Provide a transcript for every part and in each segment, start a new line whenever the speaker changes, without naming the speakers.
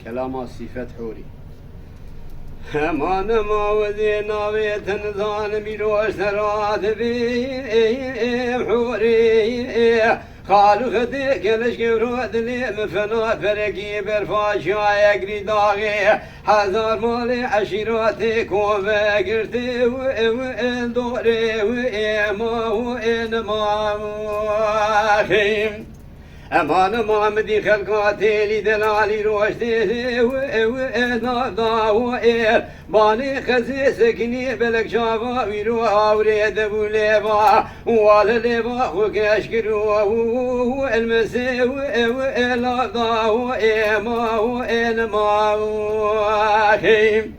كلام صفة حوري همان ما وذينا بيتنزان بيروش ثرات بيه حوري خالو خديك لشكرود لي مفنا فرقي برفاشا يقري داغي حذر مالي عشيراتك وبقرتي وإن دوري وإما وإنما وخيم أمان ما مدي خلقاتي لي دلالي روشتي وإنا وإير باني خزي سكني بلك شافا ويرو أوريد بوليبا والليبا وكشكرو والمسي وإلا وإما وإنما وخيم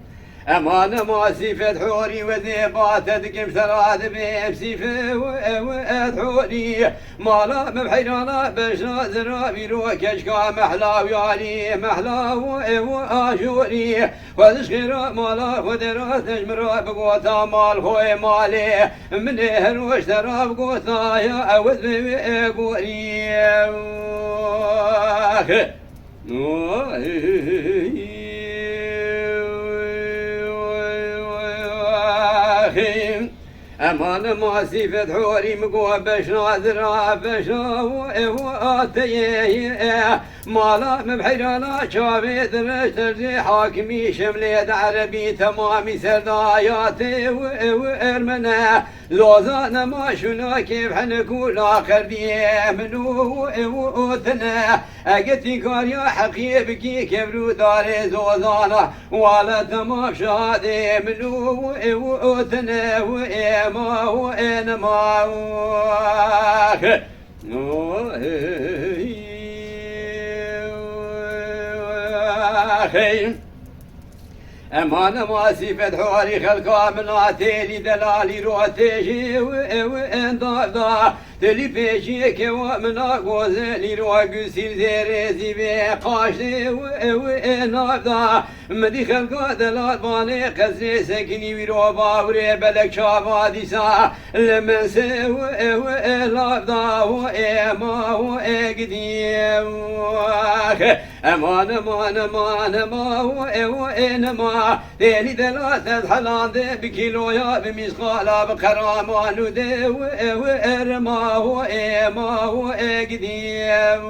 أمان ما صفة حوري وذيبات تقم ثلاث بسيفة وحوري مالا مبحيرانا بشنا زرابي رو كشكا محلا ويالي محلا وآشوري وذشخيرا مالا ودرا تجمرا بقوتا مال خوي مالي من هروش ترا بقوتا يا أوذ بقوري أمان ما صفة حوري مقوى بشنا ذرا بشنا وآتيه مالا مبحيرانا شافي درش ترجي حاكمي شملية عربي تمامي سرداياتي وإرمنا لوزانا ما شنا كيف حنكون آخر ديه منو وثنا أقتي كاريا حقيبكي كبرو داري زوزانا ولا تمام شادي منو وثنا وإما وإنما أمان ما صفة حوري خلقا من عتيلي دلالي روتيجي وإن ضا تلي بيجيك ومن أقوزلي روغسير زيريزي بقاشي وإن ضا مدي خلقا دلال باني قزري سكني ويرو باوري بلك شافا ديسا لمن سي وإن ضا وإما وإقديم أمان ما وإنما ديني دلاتة حلان دي بكيلويا بمسقالا بقرامان ودي وإرما وإما وإقديم